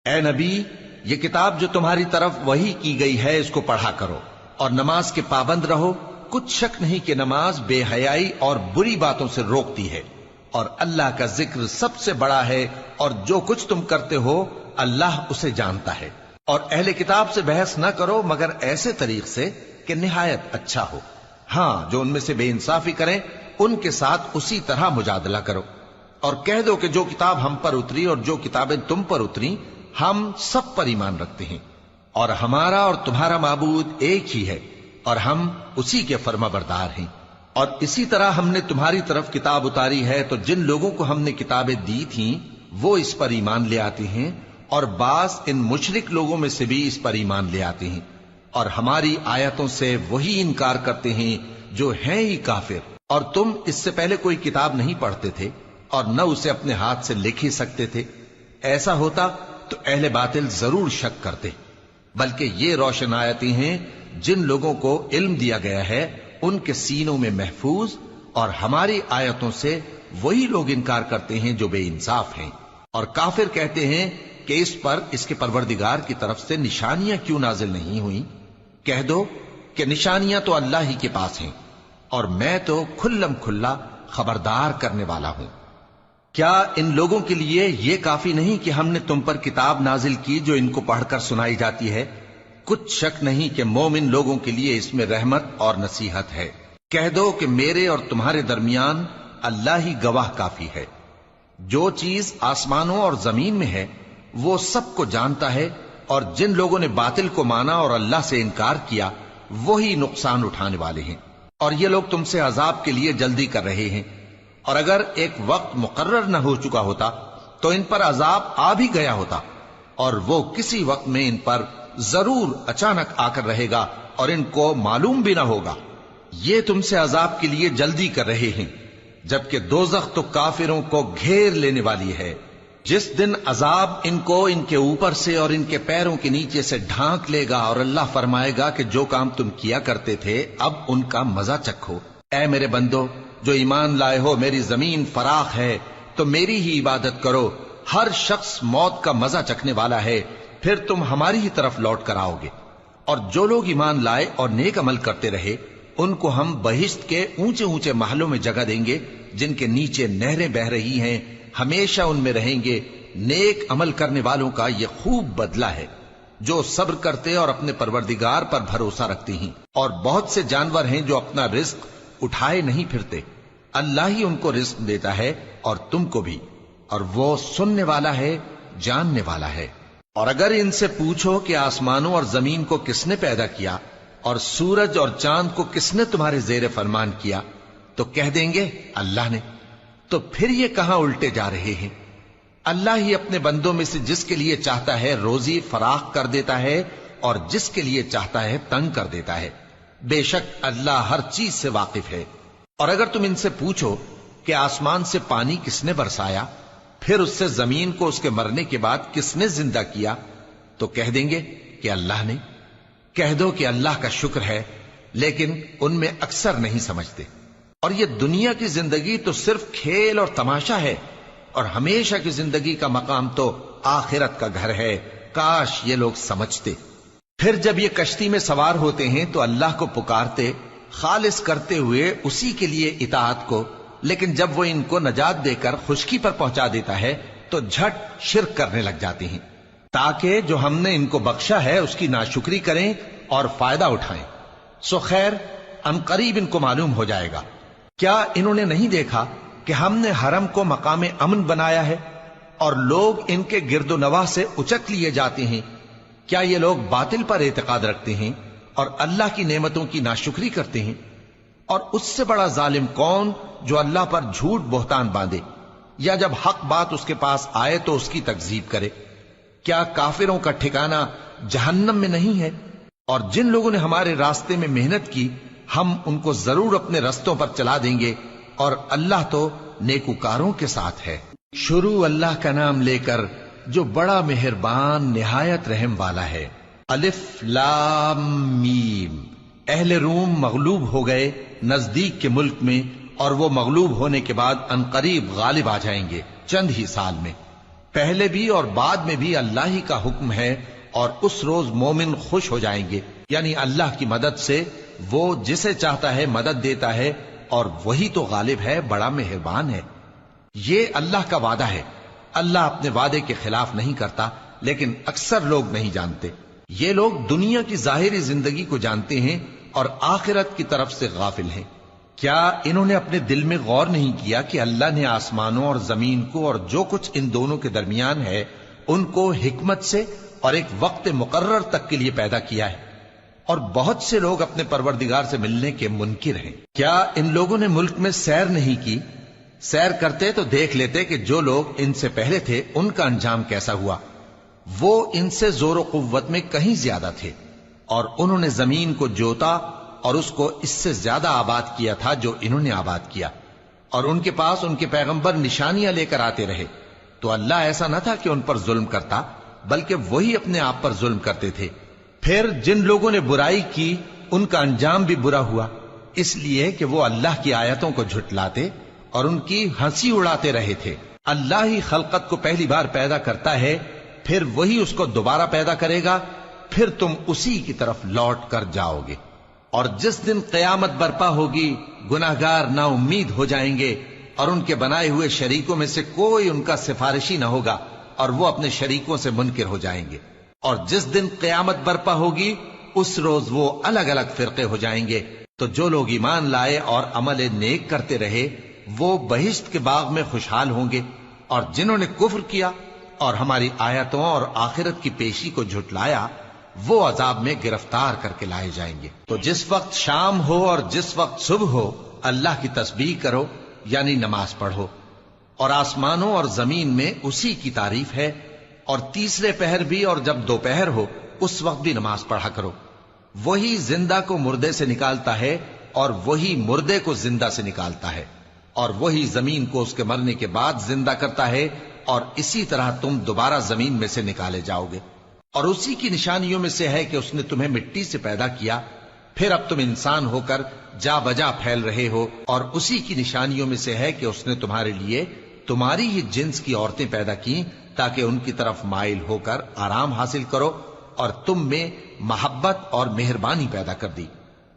اے نبی، یہ کتاب جو تمہاری طرف وحی کی گئی ہے اس کو پڑھا کرو اور نماز کے پابند رہو۔ کچھ شک نہیں کہ نماز بے حیائی اور بری باتوں سے روکتی ہے، اور اللہ کا ذکر سب سے بڑا ہے، اور جو کچھ تم کرتے ہو اللہ اسے جانتا ہے۔ اور اہل کتاب سے بحث نہ کرو مگر ایسے طریق سے کہ نہایت اچھا ہو۔ ہاں، جو ان میں سے بے انصافی کریں ان کے ساتھ اسی طرح مجادلہ کرو، اور کہہ دو کہ جو کتاب ہم پر اتری اور جو کتابیں تم پر اتری ہم سب پر ایمان رکھتے ہیں، اور ہمارا اور تمہارا معبود ایک ہی ہے، اور ہم اسی کے فرما بردار ہیں۔ اور اسی طرح ہم نے تمہاری طرف کتاب اتاری ہے تو جن لوگوں کو ہم نے کتابیں دی تھیں وہ اس پر ایمان لے آتے ہیں، اور بعض ان مشرک لوگوں میں سے بھی اس پر ایمان لے آتے ہیں، اور ہماری آیتوں سے وہی انکار کرتے ہیں جو ہیں ہی کافر۔ اور تم اس سے پہلے کوئی کتاب نہیں پڑھتے تھے اور نہ اسے اپنے ہاتھ سے لکھ ہی سکتے تھے۔ ایسا ہوتا تو اہل باطل ضرور شک کرتے، بلکہ یہ روشن آیتیں ہیں جن لوگوں کو علم دیا گیا ہے ان کے سینوں میں محفوظ، اور ہماری آیتوں سے وہی لوگ انکار کرتے ہیں جو بے انصاف ہیں۔ اور کافر کہتے ہیں کہ اس پر اس کے پروردگار کی طرف سے نشانیاں کیوں نازل نہیں ہوئیں؟ کہہ دو کہ نشانیاں تو اللہ ہی کے پاس ہیں، اور میں تو کھلم کھلا خبردار کرنے والا ہوں۔ کیا ان لوگوں کے لیے یہ کافی نہیں کہ ہم نے تم پر کتاب نازل کی جو ان کو پڑھ کر سنائی جاتی ہے؟ کچھ شک نہیں کہ مومن لوگوں کے لیے اس میں رحمت اور نصیحت ہے۔ کہہ دو کہ میرے اور تمہارے درمیان اللہ ہی گواہ کافی ہے۔ جو چیز آسمانوں اور زمین میں ہے وہ سب کو جانتا ہے، اور جن لوگوں نے باطل کو مانا اور اللہ سے انکار کیا وہی نقصان اٹھانے والے ہیں۔ اور یہ لوگ تم سے عذاب کے لیے جلدی کر رہے ہیں، اور اگر ایک وقت مقرر نہ ہو چکا ہوتا تو ان پر عذاب آ بھی گیا ہوتا، اور وہ کسی وقت میں ان پر ضرور اچانک آ کر رہے گا اور ان کو معلوم بھی نہ ہوگا۔ یہ تم سے عذاب کے لیے جلدی کر رہے ہیں، جبکہ دوزخ تو کافروں کو گھیر لینے والی ہے۔ جس دن عذاب ان کو ان کے اوپر سے اور ان کے پیروں کے نیچے سے ڈھانک لے گا، اور اللہ فرمائے گا کہ جو کام تم کیا کرتے تھے اب ان کا مزہ چکھو۔ اے میرے بندو جو ایمان لائے ہو، میری زمین فراخ ہے تو میری ہی عبادت کرو۔ ہر شخص موت کا مزہ چکھنے والا ہے، پھر تم ہماری ہی طرف لوٹ کر آؤ گے۔ اور جو لوگ ایمان لائے اور نیک عمل کرتے رہے ان کو ہم بہشت کے اونچے اونچے محلوں میں جگہ دیں گے جن کے نیچے نہریں بہ رہی ہیں، ہمیشہ ان میں رہیں گے۔ نیک عمل کرنے والوں کا یہ خوب بدلہ ہے جو صبر کرتے اور اپنے پروردگار پر بھروسہ رکھتے ہیں۔ اور بہت سے جانور ہیں جو اپنا رزق اٹھائے نہیں پھرتے، اللہ ہی ان کو رزق دیتا ہے اور تم کو بھی، اور وہ سننے والا ہے، جاننے والا ہے۔ اور اگر ان سے پوچھو کہ آسمانوں اور زمین کو کس نے پیدا کیا اور سورج اور چاند کو کس نے تمہارے زیر فرمان کیا تو کہہ دیں گے اللہ نے۔ تو پھر یہ کہاں الٹے جا رہے ہیں؟ اللہ ہی اپنے بندوں میں سے جس کے لیے چاہتا ہے روزی فراخ کر دیتا ہے اور جس کے لیے چاہتا ہے تنگ کر دیتا ہے۔ بے شک اللہ ہر چیز سے واقف ہے۔ اور اگر تم ان سے پوچھو کہ آسمان سے پانی کس نے برسایا، پھر اس سے زمین کو اس کے مرنے کے بعد کس نے زندہ کیا تو کہہ دیں گے کہ اللہ نے۔ کہہ دو کہ اللہ کا شکر ہے، لیکن ان میں اکثر نہیں سمجھتے۔ اور یہ دنیا کی زندگی تو صرف کھیل اور تماشا ہے، اور ہمیشہ کی زندگی کا مقام تو آخرت کا گھر ہے۔ کاش یہ لوگ سمجھتے۔ پھر جب یہ کشتی میں سوار ہوتے ہیں تو اللہ کو پکارتے خالص کرتے ہوئے اسی کے لیے اطاعت کو، لیکن جب وہ ان کو نجات دے کر خشکی پر پہنچا دیتا ہے تو جھٹ شرک کرنے لگ جاتے ہیں، تاکہ جو ہم نے ان کو بخشا ہے اس کی ناشکری کریں اور فائدہ اٹھائیں۔ سو خیر عنقریب ان کو معلوم ہو جائے گا۔ کیا انہوں نے نہیں دیکھا کہ ہم نے حرم کو مقام امن بنایا ہے اور لوگ ان کے گرد و نواح سے اچک لیے جاتے ہیں؟ کیا یہ لوگ باطل پر اعتقاد رکھتے ہیں اور اللہ کی نعمتوں کی ناشکری کرتے ہیں؟ اور اس سے بڑا ظالم کون جو اللہ پر جھوٹ بہتان باندھے، یا جب حق بات اس کے پاس آئے تو اس کی تکذیب کرے؟ کیا کافروں کا ٹھکانہ جہنم میں نہیں ہے؟ اور جن لوگوں نے ہمارے راستے میں محنت کی ہم ان کو ضرور اپنے رستوں پر چلا دیں گے، اور اللہ تو نیکوکاروں کے ساتھ ہے۔ شروع اللہ کا نام لے کر جو بڑا مہربان نہایت رحم والا ہے۔ الف لام میم۔ اہل روم مغلوب ہو گئے نزدیک کے ملک میں، اور وہ مغلوب ہونے کے بعد عنقریب غالب آ جائیں گے چند ہی سال میں۔ پہلے بھی اور بعد میں بھی اللہ ہی کا حکم ہے، اور اس روز مومن خوش ہو جائیں گے، یعنی اللہ کی مدد سے وہ جسے چاہتا ہے مدد دیتا ہے، اور وہی تو غالب ہے، بڑا مہربان ہے۔ یہ اللہ کا وعدہ ہے، اللہ اپنے وعدے کے خلاف نہیں کرتا، لیکن اکثر لوگ نہیں جانتے۔ یہ لوگ دنیا کی ظاہری زندگی کو جانتے ہیں اور آخرت کی طرف سے غافل ہیں۔ کیا انہوں نے اپنے دل میں غور نہیں کیا کہ اللہ نے آسمانوں اور زمین کو اور جو کچھ ان دونوں کے درمیان ہے ان کو حکمت سے اور ایک وقت مقرر تک کے لیے پیدا کیا ہے؟ اور بہت سے لوگ اپنے پروردگار سے ملنے کے منکر ہیں۔ کیا ان لوگوں نے ملک میں سیر نہیں کی؟ سیر کرتے تو دیکھ لیتے کہ جو لوگ ان سے پہلے تھے ان کا انجام کیسا ہوا۔ وہ ان سے زور و قوت میں کہیں زیادہ تھے، اور انہوں نے زمین کو جوتا اور اس کو اس سے زیادہ آباد کیا تھا جو انہوں نے آباد کیا، اور ان کے پاس ان کے پیغمبر نشانیاں لے کر آتے رہے، تو اللہ ایسا نہ تھا کہ ان پر ظلم کرتا، بلکہ وہی اپنے آپ پر ظلم کرتے تھے۔ پھر جن لوگوں نے برائی کی ان کا انجام بھی برا ہوا، اس لیے کہ وہ اللہ کی آیتوں کو جھٹلاتے اور ان کی ہنسی اڑاتے رہے تھے۔ اللہ ہی خلقت کو پہلی بار پیدا کرتا ہے، پھر وہی اس کو دوبارہ پیدا کرے گا، پھر تم اسی کی طرف لوٹ کر جاؤ گے۔ اور جس دن قیامت برپا ہوگی گناہگار نا امید ہو جائیں گے، اور ان کے بنائے ہوئے شریکوں میں سے کوئی ان کا سفارشی نہ ہوگا، اور وہ اپنے شریکوں سے منکر ہو جائیں گے۔ اور جس دن قیامت برپا ہوگی اس روز وہ الگ الگ فرقے ہو جائیں گے، تو جو لوگ ایمان لائے اور عمل نیک کرتے رہے وہ بہشت کے باغ میں خوشحال ہوں گے، اور جنہوں نے کفر کیا اور ہماری آیتوں اور آخرت کی پیشی کو جھٹلایا وہ عذاب میں گرفتار کر کے لائے جائیں گے۔ تو جس وقت شام ہو اور جس وقت صبح ہو اللہ کی تسبیح کرو، یعنی نماز پڑھو، اور آسمانوں اور زمین میں اسی کی تعریف ہے، اور تیسرے پہر بھی اور جب دوپہر ہو اس وقت بھی نماز پڑھا کرو۔ وہی زندہ کو مردے سے نکالتا ہے اور وہی مردے کو زندہ سے نکالتا ہے، اور وہی زمین کو اس کے مرنے کے بعد زندہ کرتا ہے، اور اسی طرح تم دوبارہ زمین میں سے نکالے جاؤ گے۔ اور اسی کی نشانیوں میں سے ہے کہ اس نے تمہیں مٹی سے پیدا کیا، پھر اب تم انسان ہو کر جا بجا پھیل رہے ہو، اور اسی کی نشانیوں میں سے ہے کہ اس نے تمہارے لیے تمہاری ہی جنس کی عورتیں پیدا کی تاکہ ان کی طرف مائل ہو کر آرام حاصل کرو، اور تم میں محبت اور مہربانی پیدا کر دی۔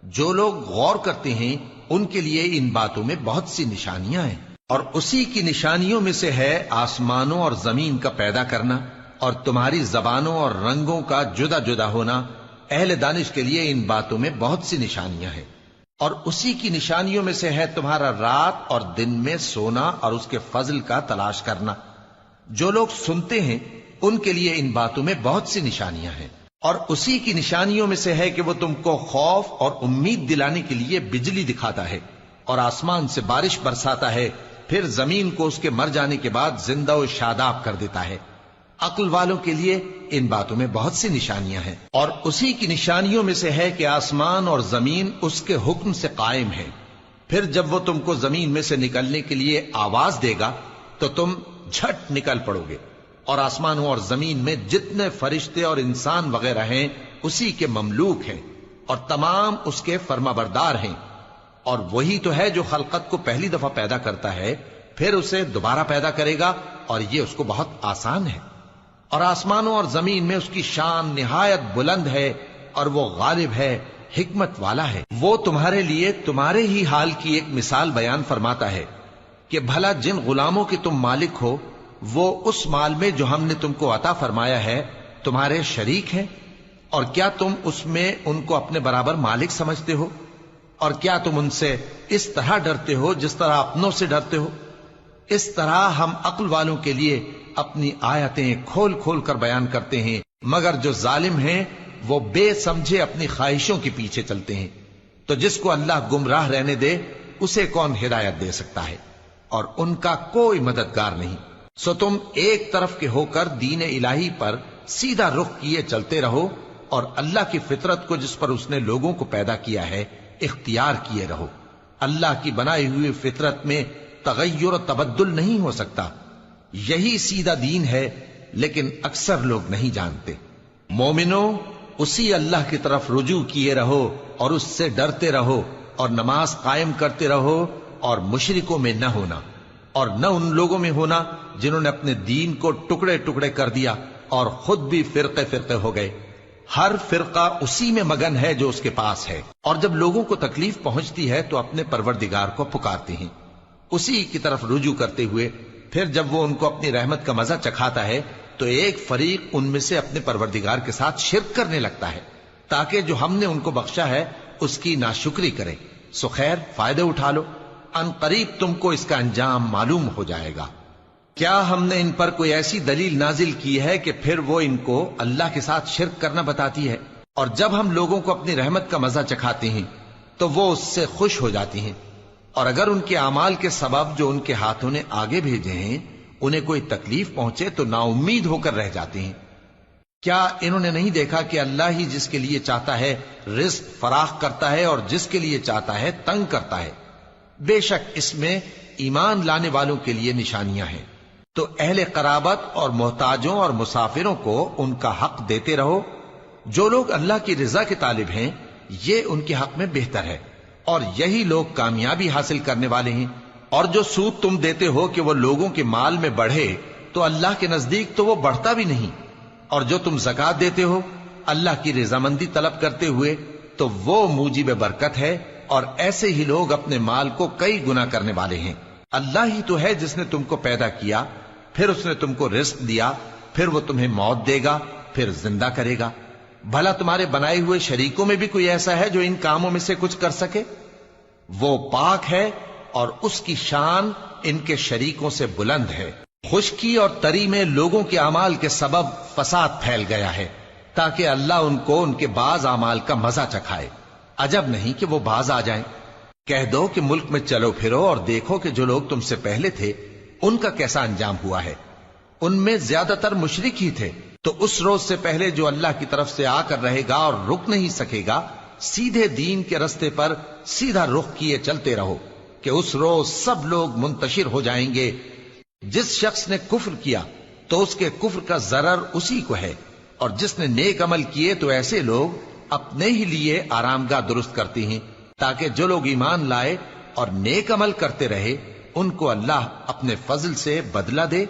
جو لوگ غور کرتے ہیں ان کے لیے ان باتوں میں بہت سی نشانیاں ہیں۔ اور اسی کی نشانیوں میں سے ہے آسمانوں اور زمین کا پیدا کرنا، اور تمہاری زبانوں اور رنگوں کا جدا جدا ہونا۔ اہل دانش کے لیے ان باتوں میں بہت سی نشانیاں ہیں۔ اور اسی کی نشانیوں میں سے ہے تمہارا رات اور دن میں سونا اور اس کے فضل کا تلاش کرنا۔ جو لوگ سنتے ہیں ان کے لیے ان باتوں میں بہت سی نشانیاں ہیں۔ اور اسی کی نشانیوں میں سے ہے کہ وہ تم کو خوف اور امید دلانے کے لیے بجلی دکھاتا ہے، اور آسمان سے بارش برساتا ہے، پھر زمین کو اس کے مر جانے کے بعد زندہ و شاداب کر دیتا ہے۔ عقل والوں کے لیے ان باتوں میں بہت سی نشانیاں ہیں۔ اور اسی کی نشانیوں میں سے ہے کہ آسمان اور زمین اس کے حکم سے قائم ہیں، پھر جب وہ تم کو زمین میں سے نکلنے کے لیے آواز دے گا تو تم جھٹ نکل پڑو گے۔ اور آسمانوں اور زمین میں جتنے فرشتے اور انسان وغیرہ ہیں اسی کے مملوک ہیں، اور تمام اس کے فرما بردار ہیں۔ اور وہی تو ہے جو خلقت کو پہلی دفعہ پیدا کرتا ہے، پھر اسے دوبارہ پیدا کرے گا، اور یہ اس کو بہت آسان ہے۔ اور آسمانوں اور زمین میں اس کی شان نہایت بلند ہے، اور وہ غالب ہے، حکمت والا ہے۔ وہ تمہارے لیے تمہارے ہی حال کی ایک مثال بیان فرماتا ہے کہ بھلا جن غلاموں کے تم مالک ہو وہ اس مال میں جو ہم نے تم کو عطا فرمایا ہے تمہارے شریک ہیں، اور کیا تم اس میں ان کو اپنے برابر مالک سمجھتے ہو؟ اور کیا تم ان سے اس طرح ڈرتے ہو جس طرح اپنوں سے ڈرتے ہو؟ اس طرح ہم عقل والوں کے لیے اپنی آیتیں کھول کھول کر بیان کرتے ہیں، مگر جو ظالم ہیں وہ بے سمجھے اپنی خواہشوں کے پیچھے چلتے ہیں۔ تو جس کو اللہ گمراہ رہنے دے اسے کون ہدایت دے سکتا ہے، اور ان کا کوئی مددگار نہیں۔ سو تم ایک طرف کے ہو کر دین الہی پر سیدھا رخ کیے چلتے رہو، اور اللہ کی فطرت کو جس پر اس نے لوگوں کو پیدا کیا ہے اختیار کیے رہو۔ اللہ کی بنائی ہوئی فطرت میں تغیر و تبدل نہیں ہو سکتا، یہی سیدھا دین ہے، لیکن اکثر لوگ نہیں جانتے۔ مومنو، اسی اللہ کی طرف رجوع کیے رہو اور اس سے ڈرتے رہو، اور نماز قائم کرتے رہو، اور مشرکوں میں نہ ہونا۔ اور نہ ان لوگوں میں ہونا جنہوں نے اپنے دین کو ٹکڑے ٹکڑے کر دیا اور خود بھی فرقے فرقے ہو گئے۔ ہر فرقہ اسی میں مگن ہے جو اس کے پاس ہے، اور جب لوگوں کو تکلیف پہنچتی ہے تو اپنے پروردگار کو پکارتے ہیں، اسی کی طرف رجوع کرتے ہوئے۔ پھر جب وہ ان کو اپنی رحمت کا مزہ چکھاتا ہے تو ایک فریق ان میں سے اپنے پروردگار کے ساتھ شرک کرنے لگتا ہے تاکہ جو ہم نے ان کو بخشا ہے اس کی ناشکری کرے۔ سو خیر، فائدے اٹھا لو، ان قریب تم کو اس کا انجام معلوم ہو جائے گا۔ کیا ہم نے ان پر کوئی ایسی دلیل نازل کی ہے کہ پھر وہ ان کو اللہ کے ساتھ شرک کرنا بتاتی ہے؟ اور جب ہم لوگوں کو اپنی رحمت کا مزہ چکھاتے ہیں تو وہ اس سے خوش ہو جاتی ہیں، اور اگر ان کے اعمال کے سبب جو ان کے ہاتھوں نے آگے بھیجے ہیں انہیں کوئی تکلیف پہنچے تو نا امید ہو کر رہ جاتے ہیں۔ کیا انہوں نے نہیں دیکھا کہ اللہ ہی جس کے لیے چاہتا ہے رزق فراخ کرتا ہے اور جس کے لیے چاہتا ہے تنگ کرتا ہے؟ بے شک اس میں ایمان لانے والوں کے لیے نشانیاں ہیں۔ تو اہل قرابت اور محتاجوں اور مسافروں کو ان کا حق دیتے رہو۔ جو لوگ اللہ کی رضا کے طالب ہیں یہ ان کے حق میں بہتر ہے، اور یہی لوگ کامیابی حاصل کرنے والے ہیں۔ اور جو سود تم دیتے ہو کہ وہ لوگوں کے مال میں بڑھے تو اللہ کے نزدیک تو وہ بڑھتا بھی نہیں، اور جو تم زکوٰۃ دیتے ہو اللہ کی رضامندی طلب کرتے ہوئے تو وہ موجب برکت ہے، اور ایسے ہی لوگ اپنے مال کو کئی گنا کرنے والے ہیں۔ اللہ ہی تو ہے جس نے تم کو پیدا کیا، پھر اس نے تم کو رزق دیا، پھر وہ تمہیں موت دے گا، پھر زندہ کرے گا۔ بھلا تمہارے بنائے ہوئے شریکوں میں بھی کوئی ایسا ہے جو ان کاموں میں سے کچھ کر سکے؟ وہ پاک ہے اور اس کی شان ان کے شریکوں سے بلند ہے۔ خشکی اور تری میں لوگوں کے اعمال کے سبب فساد پھیل گیا ہے تاکہ اللہ ان کو ان کے بعض اعمال کا مزہ چکھائے۔ عجب نہیں کہ وہ باز آ جائیں۔ کہہ دو کہ ملک میں چلو پھرو اور دیکھو کہ جو لوگ تم سے پہلے تھے ان کا کیسا انجام ہوا ہے۔ ان میں زیادہ تر مشرک ہی تھے۔ تو اس روز سے پہلے جو اللہ کی طرف سے آ کر رہے گا اور رک نہیں سکے گا، سیدھے دین کے رستے پر سیدھا رخ کیے چلتے رہو کہ اس روز سب لوگ منتشر ہو جائیں گے۔ جس شخص نے کفر کیا تو اس کے کفر کا ضرر اسی کو ہے، اور جس نے نیک عمل کیے تو ایسے لوگ اپنے ہی لیے آرام گاہ درست کرتے ہیں تاکہ جو لوگ ایمان لائے اور نیک عمل کرتے رہے ان کو اللہ اپنے فضل سے بدلہ دے۔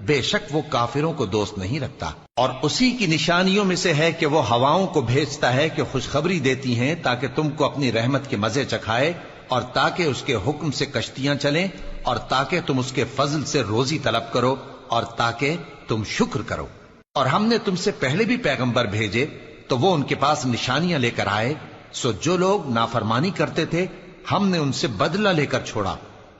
بے شک وہ کافروں کو دوست نہیں رکھتا۔ اور اسی کی نشانیوں میں سے ہے کہ وہ ہواؤں کو بھیجتا ہے کہ خوشخبری دیتی ہیں تاکہ تم کو اپنی رحمت کے مزے چکھائے، اور تاکہ اس کے حکم سے کشتیاں چلیں، اور تاکہ تم اس کے فضل سے روزی طلب کرو، اور تاکہ تم شکر کرو۔ اور ہم نے تم سے پہلے بھی پیغمبر بھیجے تو وہ ان کے پاس نشانیاں لے کر آئے، سو جو لوگ نافرمانی کرتے تھے ہم نے ان سے بدلہ لے کر چھوڑا،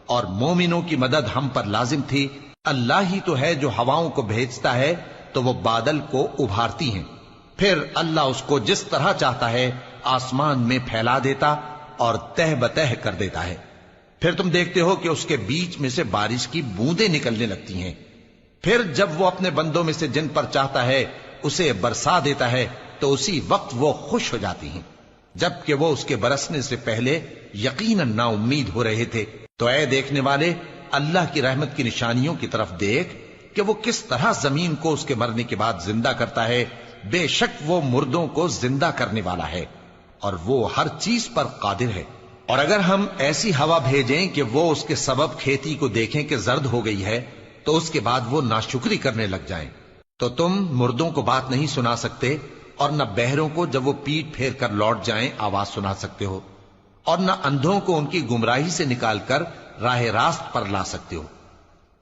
اور مومنوں کی مدد ہم پر لازم تھی۔ اللہ ہی تو ہے جو ہواؤں کو بھیجتا ہے تو وہ بادل کو ابھارتی ہیں، پھر اللہ اس کو جس طرح چاہتا ہے آسمان میں پھیلا دیتا اور تہ بتہ کر دیتا ہے۔ پھر تم دیکھتے ہو کہ اس کے بیچ میں سے بارش کی بوندیں نکلنے لگتی ہیں، پھر جب وہ اپنے بندوں میں سے جن پر چاہتا ہے اسے برسا دیتا ہے تو اسی وقت وہ خوش ہو جاتی ہیں، جبکہ وہ اس کے برسنے سے پہلے یقیناً نا امید ہو رہے تھے۔ تو اے دیکھنے والے، اللہ کی رحمت کی نشانیوں کی طرف دیکھ کہ وہ کس طرح زمین کو اس کے مرنے کے بعد زندہ کرتا ہے۔ بے شک وہ مردوں کو زندہ کرنے والا ہے اور وہ ہر چیز پر قادر ہے۔ اور اگر ہم ایسی ہوا بھیجیں کہ وہ اس کے سبب کھیتی کو دیکھیں کہ زرد ہو گئی ہے تو اس کے بعد وہ ناشکری کرنے لگ جائیں، تو تم مردوں کو بات نہیں سنا سکتے، اور نہ بہروں کو جب وہ پیٹ پھیر کر لوٹ جائیں آواز سنا سکتے ہو، اور نہ اندھوں کو ان کی گمراہی سے نکال کر راہ راست پر لا سکتے ہو۔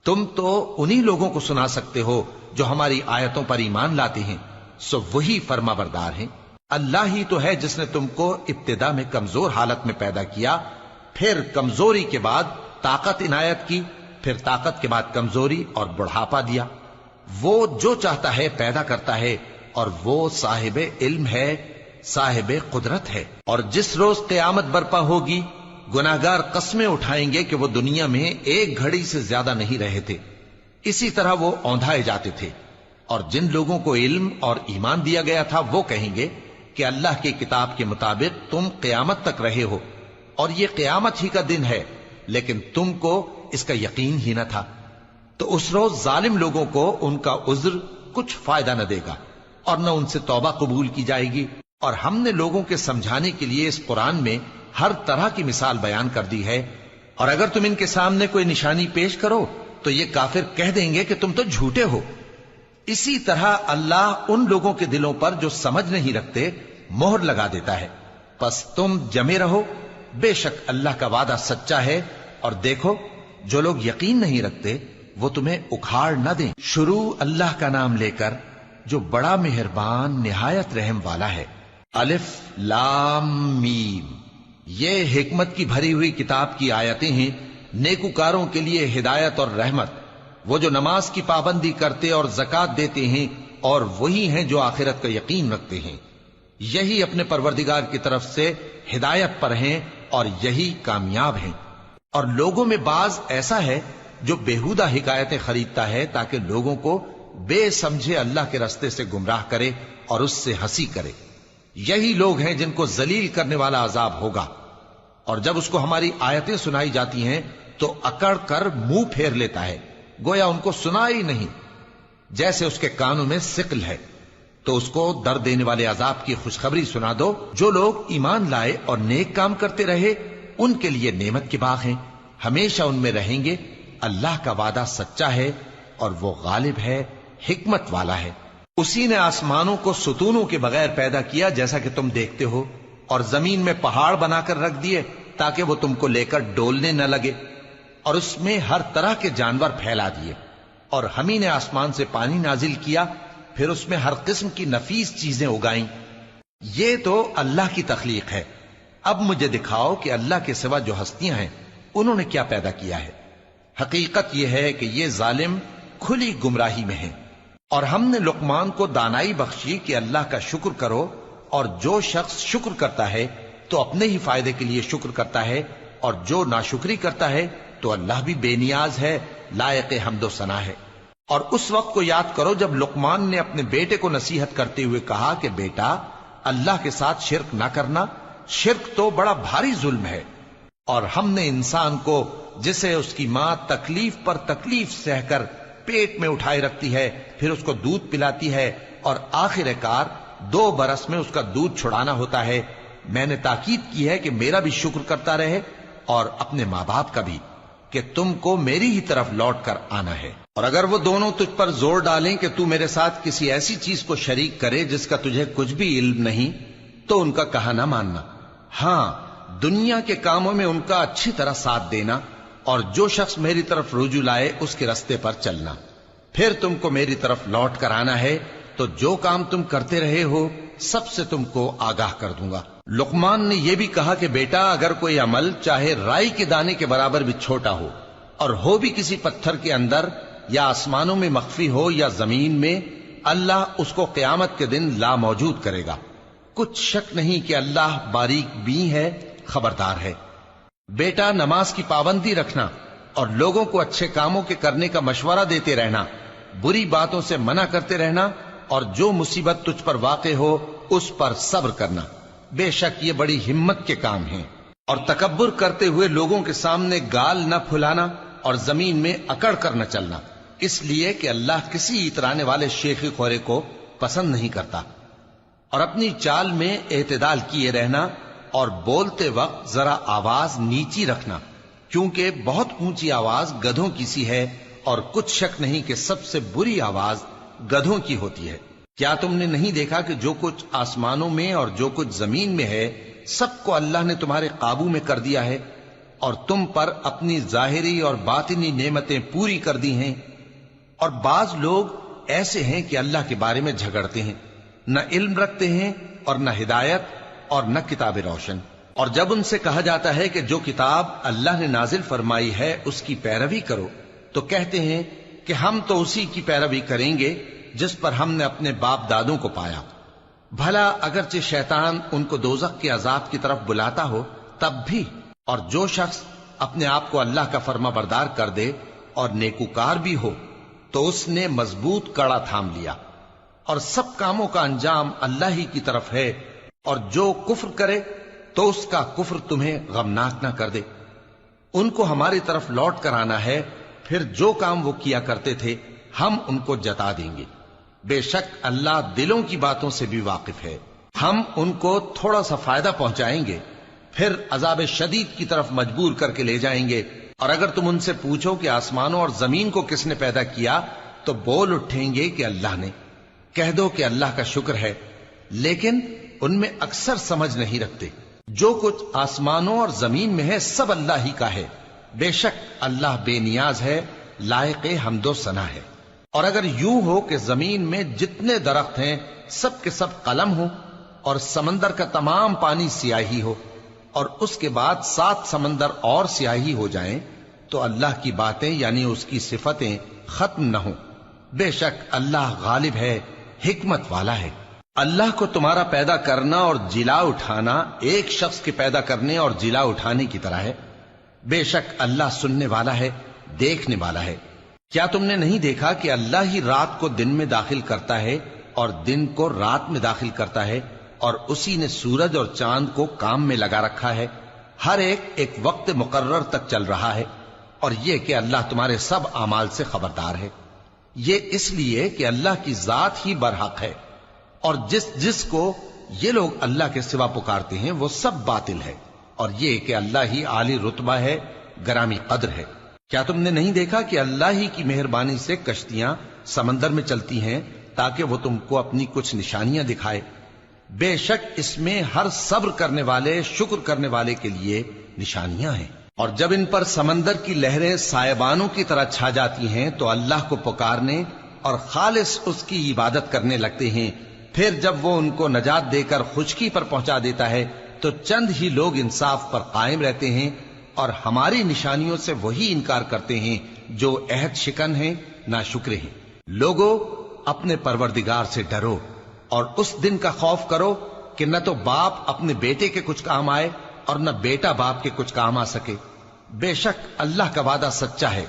تم تو انہی لوگوں کو سنا سکتے ہو جو ہماری آیتوں پر ایمان لاتے ہیں، سو وہی فرما بردار ہیں۔ اللہ ہی تو ہے جس نے تم کو ابتدا میں کمزور حالت میں پیدا کیا، پھر کمزوری کے بعد طاقت عنایت کی، پھر طاقت کے بعد کمزوری اور بڑھاپا دیا۔ وہ جو چاہتا ہے پیدا کرتا ہے، اور وہ صاحب علم ہے، صاحب قدرت ہے۔ اور جس روز قیامت برپا ہوگی گناہگار قسمیں اٹھائیں گے کہ وہ دنیا میں ایک گھڑی سے زیادہ نہیں رہے تھے، اسی طرح وہ اوندھائے جاتے تھے۔ اور جن لوگوں کو علم اور ایمان دیا گیا تھا وہ کہیں گے کہ اللہ کی کتاب کے مطابق تم قیامت تک رہے ہو، اور یہ قیامت ہی کا دن ہے، لیکن تم کو اس کا یقین ہی نہ تھا۔ تو اس روز ظالم لوگوں کو ان کا عذر کچھ فائدہ نہ دے گا، اور نہ ان سے توبہ قبول کی جائے گی۔ اور ہم نے لوگوں کے سمجھانے کے لیے اس قرآن میں ہر طرح کی مثال بیان کر دی ہے، اور اگر تم ان کے سامنے کوئی نشانی پیش کرو تو یہ کافر کہہ دیں گے کہ تم تو جھوٹے ہو۔ اسی طرح اللہ ان لوگوں کے دلوں پر جو سمجھ نہیں رکھتے مہر لگا دیتا ہے۔ پس تم جمے رہو، بے شک اللہ کا وعدہ سچا ہے، اور دیکھو جو لوگ یقین نہیں رکھتے وہ تمہیں اکھاڑ نہ دیں۔ شروع اللہ کا نام لے کر جو بڑا مہربان نہایت رحم والا ہے۔ الف لام میم، یہ حکمت کی بھری ہوئی کتاب کی آیتیں ہیں، نیکوکاروں کے لیے ہدایت اور رحمت، وہ جو نماز کی پابندی کرتے اور زکات دیتے ہیں، اور وہی ہیں جو آخرت کا یقین رکھتے ہیں، یہی اپنے پروردگار کی طرف سے ہدایت پر ہیں اور یہی کامیاب ہیں۔ اور لوگوں میں بعض ایسا ہے جو بیہودہ حکایتیں خریدتا ہے تاکہ لوگوں کو بے سمجھے اللہ کے رستے سے گمراہ کرے اور اس سے ہنسی کرے، یہی لوگ ہیں جن کو ذلیل کرنے والا عذاب ہوگا۔ اور جب اس کو ہماری آیتیں سنائی جاتی ہیں تو اکڑ کر منہ پھیر لیتا ہے، گویا ان کو سنا ہی نہیں، جیسے اس کے کانوں میں ثقل ہے۔ تو اس کو درد دینے والے عذاب کی خوشخبری سنا دو۔ جو لوگ ایمان لائے اور نیک کام کرتے رہے ان کے لیے نعمت کے باغ ہیں، ہمیشہ ان میں رہیں گے۔ اللہ کا وعدہ سچا ہے اور وہ غالب ہے، حکمت والا ہے۔ اسی نے آسمانوں کو ستونوں کے بغیر پیدا کیا جیسا کہ تم دیکھتے ہو، اور زمین میں پہاڑ بنا کر رکھ دیے تاکہ وہ تم کو لے کر ڈولنے نہ لگے، اور اس میں ہر طرح کے جانور پھیلا دیے۔ اور ہم ہی نے آسمان سے پانی نازل کیا، پھر اس میں ہر قسم کی نفیس چیزیں اگائیں۔ یہ تو اللہ کی تخلیق ہے۔ اب مجھے دکھاؤ کہ اللہ کے سوا جو ہستیاں ہیں انہوں نے کیا پیدا کیا ہے۔ حقیقت یہ ہے کہ یہ ظالم کھلی گمراہی میں ہیں۔ اور ہم نے لقمان کو دانائی بخشی کہ اللہ کا شکر کرو، اور جو شخص شکر کرتا ہے تو اپنے ہی فائدے کے لیے شکر کرتا ہے، اور جو ناشکری کرتا ہے تو اللہ بھی بے نیاز ہے، لائق حمد و ثنا ہے۔ اور اس وقت کو یاد کرو جب لقمان نے اپنے بیٹے کو نصیحت کرتے ہوئے کہا کہ بیٹا، اللہ کے ساتھ شرک نہ کرنا، شرک تو بڑا بھاری ظلم ہے۔ اور ہم نے انسان کو جسے اس کی ماں تکلیف پر تکلیف سہ کر پیٹ میں اٹھائے رکھتی ہے، پھر اس کو دودھ پلاتی ہے، اور آخر کار 2 برس میں اس کا دودھ چھڑانا ہوتا ہے، میں نے تاکید کی ہے کہ میرا بھی شکر کرتا رہے اور اپنے ماں باپ کا بھی، کہ تم کو میری ہی طرف لوٹ کر آنا ہے۔ اور اگر وہ دونوں تجھ پر زور ڈالیں کہ تو میرے ساتھ کسی ایسی چیز کو شریک کرے جس کا تجھے کچھ بھی علم نہیں، تو ان کا کہا نہ ماننا۔ ہاں، دنیا کے کاموں میں ان کا اچھی طرح ساتھ دینا، اور جو شخص میری طرف رجوع لائے اس کے رستے پر چلنا۔ پھر تم کو میری طرف لوٹ کر آنا ہے تو جو کام تم کرتے رہے ہو سب سے تم کو آگاہ کر دوں گا۔ لقمان نے یہ بھی کہا کہ بیٹا، اگر کوئی عمل چاہے رائی کے دانے کے برابر بھی چھوٹا ہو، اور ہو بھی کسی پتھر کے اندر یا آسمانوں میں مخفی ہو یا زمین میں، اللہ اس کو قیامت کے دن لا موجود کرے گا۔ کچھ شک نہیں کہ اللہ باریک بین ہے، خبردار ہے۔ بیٹا، نماز کی پابندی رکھنا اور لوگوں کو اچھے کاموں کے کرنے کا مشورہ دیتے رہنا، بری باتوں سے منع کرتے رہنا، اور جو مصیبت تجھ پر واقع ہو اس پر صبر کرنا، بے شک یہ بڑی ہمت کے کام ہیں۔ اور تکبر کرتے ہوئے لوگوں کے سامنے گال نہ پھلانا اور زمین میں اکڑ کر نہ چلنا، اس لیے کہ اللہ کسی اترانے والے شیخی خورے کو پسند نہیں کرتا۔ اور اپنی چال میں اعتدال کیے رہنا، اور بولتے وقت ذرا آواز نیچی رکھنا، کیونکہ بہت اونچی آواز گدھوں کی سی ہے، اور کچھ شک نہیں کہ سب سے بری آواز گدھوں کی ہوتی ہے۔ کیا تم نے نہیں دیکھا کہ جو کچھ آسمانوں میں اور جو کچھ زمین میں ہے سب کو اللہ نے تمہارے قابو میں کر دیا ہے، اور تم پر اپنی ظاہری اور باطنی نعمتیں پوری کر دی ہیں۔ اور بعض لوگ ایسے ہیں کہ اللہ کے بارے میں جھگڑتے ہیں، نہ علم رکھتے ہیں اور نہ ہدایت اور نہ کتاب روشن۔ اور جب ان سے کہا جاتا ہے کہ جو کتاب اللہ نے نازل فرمائی ہے اس کی پیروی کرو، تو کہتے ہیں کہ ہم تو اسی کی پیروی کریں گے جس پر ہم نے اپنے باپ دادوں کو پایا۔ بھلا اگرچہ شیطان ان کو دوزخ کے عذاب کی طرف بلاتا ہو تب بھی۔ اور جو شخص اپنے آپ کو اللہ کا فرما بردار کر دے اور نیکوکار بھی ہو تو اس نے مضبوط کڑا تھام لیا، اور سب کاموں کا انجام اللہ ہی کی طرف ہے۔ اور جو کفر کرے تو اس کا کفر تمہیں غمناک نہ کر دے۔ ان کو ہماری طرف لوٹ کر آنا ہے، پھر جو کام وہ کیا کرتے تھے ہم ان کو جتا دیں گے۔ بے شک اللہ دلوں کی باتوں سے بھی واقف ہے۔ ہم ان کو تھوڑا سا فائدہ پہنچائیں گے، پھر عذاب شدید کی طرف مجبور کر کے لے جائیں گے۔ اور اگر تم ان سے پوچھو کہ آسمانوں اور زمین کو کس نے پیدا کیا تو بول اٹھیں گے کہ اللہ نے۔ کہہ دو کہ اللہ کا شکر ہے، لیکن ان میں اکثر سمجھ نہیں رکھتے۔ جو کچھ آسمانوں اور زمین میں ہے سب اللہ ہی کا ہے، بے شک اللہ بے نیاز ہے، لائق حمد و ثنا ہے۔ اور اگر یوں ہو کہ زمین میں جتنے درخت ہیں سب کے سب قلم ہو اور سمندر کا تمام پانی سیاہی ہو اور اس کے بعد 7 سمندر اور سیاہی ہو جائیں تو اللہ کی باتیں یعنی اس کی صفتیں ختم نہ ہوں۔ بے شک اللہ غالب ہے، حکمت والا ہے۔ اللہ کو تمہارا پیدا کرنا اور جلا اٹھانا ایک شخص کے پیدا کرنے اور جلا اٹھانے کی طرح ہے۔ بے شک اللہ سننے والا ہے، دیکھنے والا ہے۔ کیا تم نے نہیں دیکھا کہ اللہ ہی رات کو دن میں داخل کرتا ہے اور دن کو رات میں داخل کرتا ہے، اور اسی نے سورج اور چاند کو کام میں لگا رکھا ہے، ہر ایک وقت مقرر تک چل رہا ہے، اور یہ کہ اللہ تمہارے سب اعمال سے خبردار ہے۔ یہ اس لیے کہ اللہ کی ذات ہی برحق ہے، اور جس کو یہ لوگ اللہ کے سوا پکارتے ہیں وہ سب باطل ہے، اور یہ کہ اللہ ہی عالی رتبہ ہے، گرامی قدر ہے۔ کیا تم نے نہیں دیکھا کہ اللہ ہی کی مہربانی سے کشتیاں سمندر میں چلتی ہیں تاکہ وہ تم کو اپنی کچھ نشانیاں دکھائے؟ بے شک اس میں ہر صبر کرنے والے، شکر کرنے والے کے لیے نشانیاں ہیں۔ اور جب ان پر سمندر کی لہریں سائبانوں کی طرح چھا جاتی ہیں تو اللہ کو پکارنے اور خالص اس کی عبادت کرنے لگتے ہیں، پھر جب وہ ان کو نجات دے کر خشکی پر پہنچا دیتا ہے تو چند ہی لوگ انصاف پر قائم رہتے ہیں، اور ہماری نشانیوں سے وہی انکار کرتے ہیں جو عہد شکن ہیں، ناشکرے ہیں۔ لوگو اپنے پروردگار سے ڈرو اور اس دن کا خوف کرو کہ نہ تو باپ اپنے بیٹے کے کچھ کام آئے اور نہ بیٹا باپ کے کچھ کام آ سکے۔ بے شک اللہ کا وعدہ سچا ہے،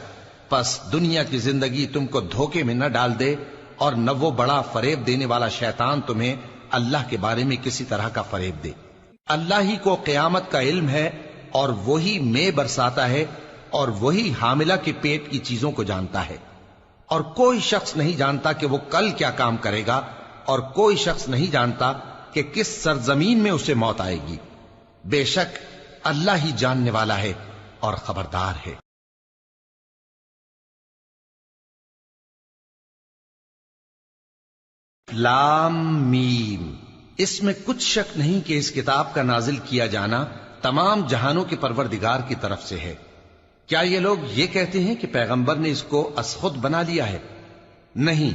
پس دنیا کی زندگی تم کو دھوکے میں نہ ڈال دے، اور نہ وہ بڑا فریب دینے والا شیطان تمہیں اللہ کے بارے میں کسی طرح کا فریب دے۔ اللہ ہی کو قیامت کا علم ہے، اور وہی میں برساتا ہے، اور وہی حاملہ کے پیٹ کی چیزوں کو جانتا ہے، اور کوئی شخص نہیں جانتا کہ وہ کل کیا کام کرے گا، اور کوئی شخص نہیں جانتا کہ کس سرزمین میں اسے موت آئے گی۔ بے شک اللہ ہی جاننے والا ہے اور خبردار ہے۔ لام میم، اس میں کچھ شک نہیں کہ اس کتاب کا نازل کیا جانا تمام جہانوں کے پروردگار کی طرف سے ہے۔ کیا یہ لوگ یہ کہتے ہیں کہ پیغمبر نے اس کو از خود بنا لیا ہے؟ نہیں،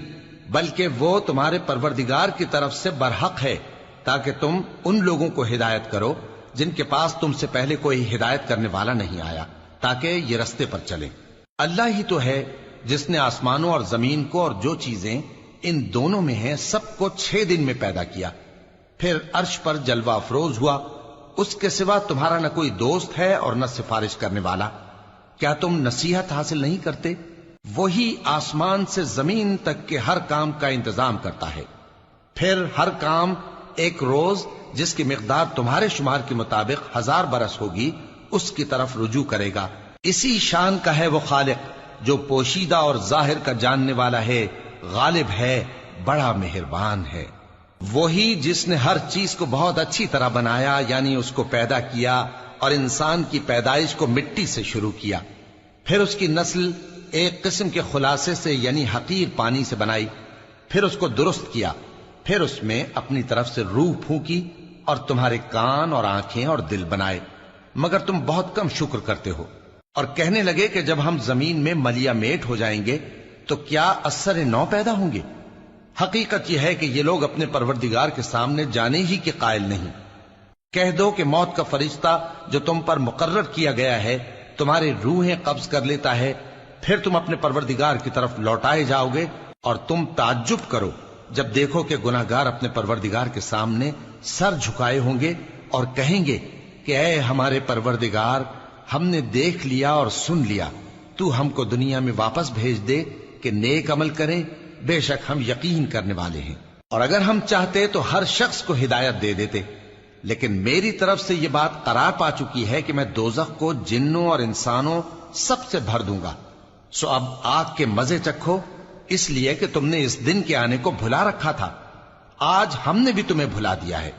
بلکہ وہ تمہارے پروردگار کی طرف سے برحق ہے، تاکہ تم ان لوگوں کو ہدایت کرو جن کے پاس تم سے پہلے کوئی ہدایت کرنے والا نہیں آیا، تاکہ یہ رستے پر چلیں۔ اللہ ہی تو ہے جس نے آسمانوں اور زمین کو اور جو چیزیں ان دونوں میں ہیں سب کو 6 دن میں پیدا کیا، پھر عرش پر جلوہ افروز ہوا۔ اس کے سوا تمہارا نہ کوئی دوست ہے اور نہ سفارش کرنے والا۔ کیا تم نصیحت حاصل نہیں کرتے؟ وہی آسمان سے زمین تک کے ہر کام کا انتظام کرتا ہے، پھر ہر کام ایک روز جس کی مقدار تمہارے شمار کے مطابق 1000 برس ہوگی اس کی طرف رجوع کرے گا۔ اسی شان کا ہے وہ خالق جو پوشیدہ اور ظاہر کا جاننے والا ہے، غالب ہے، بڑا مہربان ہے۔ وہی جس نے ہر چیز کو بہت اچھی طرح بنایا، یعنی اس کو پیدا کیا، اور انسان کی پیدائش کو مٹی سے شروع کیا، پھر اس کی نسل ایک قسم کے خلاصے سے یعنی حقیر پانی سے بنائی، پھر اس کو درست کیا، پھر اس میں اپنی طرف سے روح پھونکی، اور تمہارے کان اور آنکھیں اور دل بنائے، مگر تم بہت کم شکر کرتے ہو۔ اور کہنے لگے کہ جب ہم زمین میں ملیا میٹ ہو جائیں گے تو کیا اثر نو پیدا ہوں گے؟ حقیقت یہ ہے کہ یہ لوگ اپنے پروردگار کے سامنے جانے ہی کے قائل نہیں۔ کہہ دو کہ موت کا فرشتہ جو تم پر مقرر کیا گیا ہے تمہاری روحیں قبض کر لیتا ہے، پھر تم اپنے پروردگار کی طرف لوٹائے جاؤ گے، اور تم تعجب کرو جب دیکھو کہ گناہگار اپنے پروردگار کے سامنے سر جھکائے ہوں گے اور کہیں گے کہ اے ہمارے پروردگار، ہم نے دیکھ لیا اور سن لیا، تو ہم کو دنیا میں واپس بھیج دے کہ نیک عمل کریں، بے شک ہم یقین کرنے والے ہیں۔ اور اگر ہم چاہتے تو ہر شخص کو ہدایت دے دیتے، لیکن میری طرف سے یہ بات قرار پا چکی ہے کہ میں دوزخ کو جنوں اور انسانوں سب سے بھر دوں گا، سو اب آگ کے مزے چکھو، اس لیے کہ تم نے اس دن کے آنے کو بھلا رکھا تھا۔ آج ہم نے بھی تمہیں بھلا دیا ہے،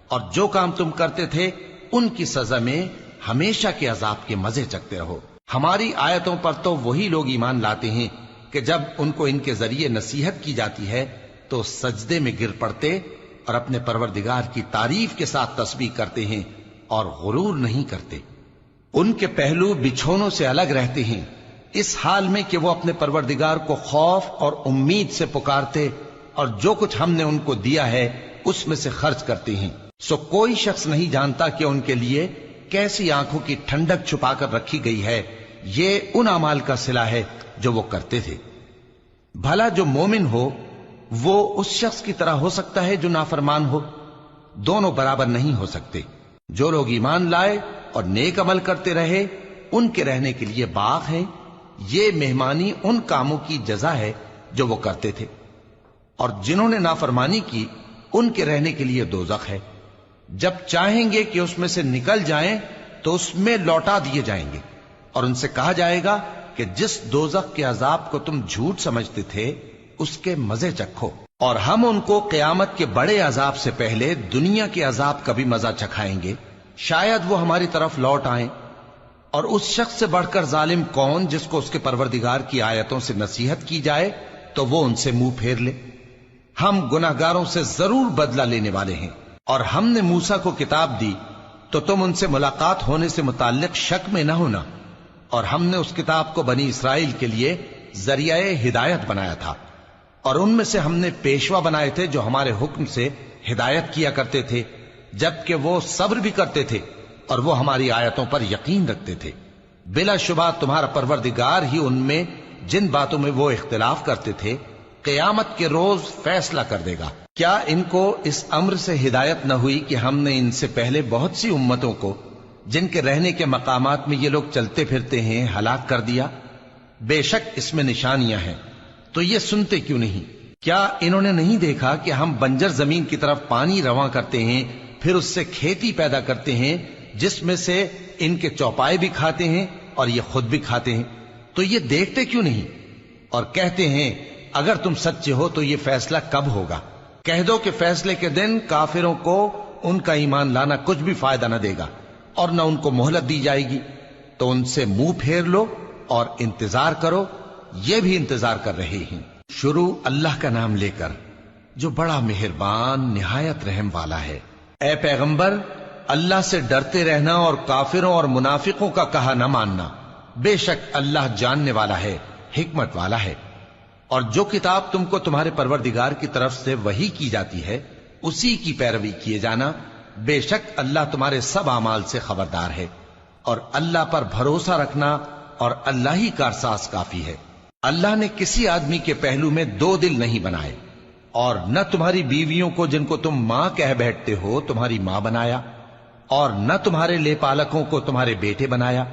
اور جو کام تم کرتے تھے ان کی سزا میں ہمیشہ کے عذاب کے مزے چکھتے رہو۔ ہماری آیتوں پر تو وہی لوگ ایمان لاتے ہیں کہ جب ان کو ان کے ذریعے نصیحت کی جاتی ہے تو سجدے میں گر پڑتے اور اپنے پروردگار کی تعریف کے ساتھ تسبیح کرتے ہیں اور غرور نہیں کرتے۔ ان کے پہلو بچھونوں سے الگ رہتے ہیں، اس حال میں کہ وہ اپنے پروردگار کو خوف اور امید سے پکارتے اور جو کچھ ہم نے ان کو دیا ہے اس میں سے خرچ کرتے ہیں۔ سو کوئی شخص نہیں جانتا کہ ان کے لیے کیسی آنکھوں کی ٹھنڈک چھپا کر رکھی گئی ہے، یہ ان اعمال کا صلہ ہے جو وہ کرتے تھے۔ بھلا جو مومن ہو وہ اس شخص کی طرح ہو سکتا ہے جو نافرمان ہو؟ دونوں برابر نہیں ہو سکتے۔ جو لوگ ایمان لائے اور نیک عمل کرتے رہے ان کے رہنے کے لیے باغ ہے، یہ مہمانی ان کاموں کی جزا ہے جو وہ کرتے تھے، اور جنہوں نے نافرمانی کی ان کے رہنے کے لیے دوزخ ہے، جب چاہیں گے کہ اس میں سے نکل جائیں تو اس میں لوٹا دیے جائیں گے، اور ان سے کہا جائے گا کہ جس دوزخ کے عذاب کو تم جھوٹ سمجھتے تھے اس کے مزے چکھو، اور ہم ان کو قیامت کے بڑے عذاب سے پہلے دنیا کے عذاب کا بھی مزہ چکھائیں گے، شاید وہ ہماری طرف لوٹ آئیں۔ اور اس شخص سے بڑھ کر ظالم کون جس کو اس کے پروردگار کی آیتوں سے نصیحت کی جائے تو وہ ان سے منہ پھیر لے۔ ہم گناہگاروں سے ضرور بدلہ لینے والے ہیں، اور ہم نے موسیٰ کو کتاب دی تو تم ان سے ملاقات ہونے سے متعلق شک میں نہ ہونا، اور ہم نے اس کتاب کو بنی اسرائیل کے لیے ذریعہ ہدایت بنایا تھا، اور ان میں سے ہم نے پیشوا بنائے تھے جو ہمارے حکم سے ہدایت کیا کرتے تھے، جبکہ وہ صبر بھی کرتے تھے اور وہ ہماری آیتوں پر یقین رکھتے تھے۔ بلا شبہ تمہارا پروردگار ہی ان میں جن باتوں میں وہ اختلاف کرتے تھے قیامت کے روز فیصلہ کر دے گا۔ کیا ان کو اس امر سے ہدایت نہ ہوئی کہ ہم نے ان سے پہلے بہت سی امتوں کو جن کے رہنے کے مقامات میں یہ لوگ چلتے پھرتے ہیں ہلاک کر دیا؟ بے شک اس میں نشانیاں ہیں، تو یہ سنتے کیوں نہیں؟ کیا انہوں نے نہیں دیکھا کہ ہم بنجر زمین کی طرف پانی رواں کرتے ہیں، پھر اس سے کھیتی پیدا کرتے ہیں جس میں سے ان کے چوپائے بھی کھاتے ہیں اور یہ خود بھی کھاتے ہیں؟ تو یہ دیکھتے کیوں نہیں؟ اور کہتے ہیں اگر تم سچے ہو تو یہ فیصلہ کب ہوگا؟ کہہ دو کہ فیصلے کے دن کافروں کو ان کا ایمان لانا کچھ بھی فائدہ نہ دے گا اور نہ ان کو مہلت دی جائے گی، تو ان سے منہ پھیر لو اور انتظار کرو، یہ بھی انتظار کر رہے ہیں۔ شروع اللہ کا نام لے کر جو بڑا مہربان نہایت رحم والا ہے۔ اے پیغمبر، اللہ سے ڈرتے رہنا اور کافروں اور منافقوں کا کہا نہ ماننا، بے شک اللہ جاننے والا ہے، حکمت والا ہے۔ اور جو کتاب تم کو تمہارے پروردگار کی طرف سے وحی کی جاتی ہے اسی کی پیروی کیے جانا، بے شک اللہ تمہارے سب اعمال سے خبردار ہے، اور اللہ پر بھروسہ رکھنا اور اللہ ہی کارساز کافی ہے۔ اللہ نے کسی آدمی کے پہلو میں دو دل نہیں بنائے، اور نہ تمہاری بیویوں کو جن کو تم ماں کہہ بیٹھتے ہو تمہاری ماں بنایا، اور نہ تمہارے لے پالکوں کو تمہارے بیٹے بنایا،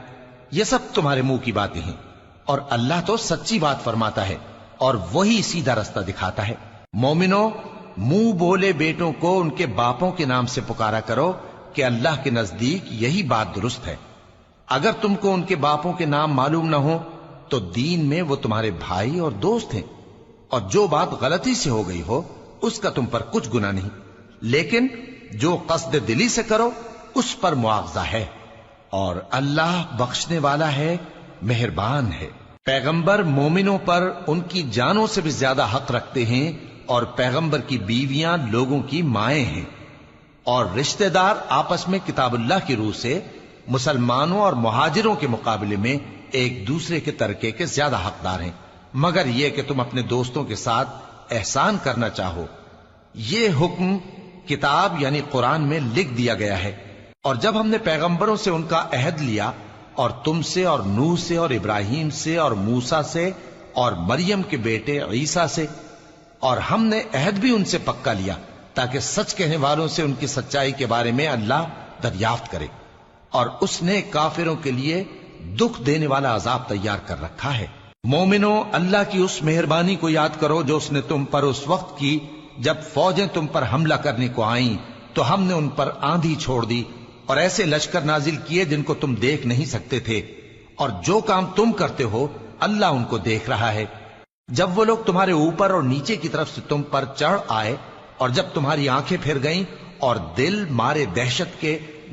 یہ سب تمہارے منہ کی باتیں ہیں، اور اللہ تو سچی بات فرماتا ہے اور وہی سیدھا رستہ دکھاتا ہے۔ مومنو، منہ بولے بیٹوں کو ان کے باپوں کے نام سے پکارا کرو کہ اللہ کے نزدیک یہی بات درست ہے۔ اگر تم کو ان کے باپوں کے نام معلوم نہ ہو تو دین میں وہ تمہارے بھائی اور دوست ہیں، اور جو بات غلطی سے ہو گئی ہو اس کا تم پر کچھ گناہ نہیں، لیکن جو قصد دلی سے کرو اس پر مواخذہ ہے، اور اللہ بخشنے والا ہے، مہربان ہے۔ پیغمبر مومنوں پر ان کی جانوں سے بھی زیادہ حق رکھتے ہیں، اور پیغمبر کی بیویاں لوگوں کی مائیں ہیں، اور رشتہ دار آپس میں کتاب اللہ کی روح سے مسلمانوں اور مہاجروں کے مقابلے میں ایک دوسرے کے ترکے کے زیادہ حقدار ہیں، مگر یہ کہ تم اپنے دوستوں کے ساتھ احسان کرنا چاہو۔ یہ حکم کتاب یعنی قرآن میں لکھ دیا گیا ہے، اور جب ہم نے پیغمبروں سے ان کا عہد لیا، اور تم سے اور نوح سے اور ابراہیم سے اور موسیٰ سے اور مریم کے بیٹے عیسیٰ سے، اور ہم نے عہد بھی ان سے پکا لیا تاکہ سچ کہنے والوں سے ان کی سچائی کے بارے میں اللہ دریافت کرے، اور اس نے کافروں کے لیے دکھ دینے والا عذاب تیار کر رکھا ہے۔ مومنو، اللہ کی اس مہربانی کو یاد کرو جو اس نے تم پر اس وقت کی جب فوجیں تم پر حملہ کرنے کو آئیں تو ہم نے ان پر آندھی چھوڑ دی اور ایسے لشکر نازل کیے جن کو تم دیکھ نہیں سکتے تھے، اور جو کام تم کرتے ہو اللہ ان کو دیکھ رہا ہے۔ جب وہ لوگ تمہارے اوپر اور نیچے کی طرف سے تم پر چڑھ آئے، اور جب تمہاری آنکھیں پھر گئیں اور دل مارے دہشت کے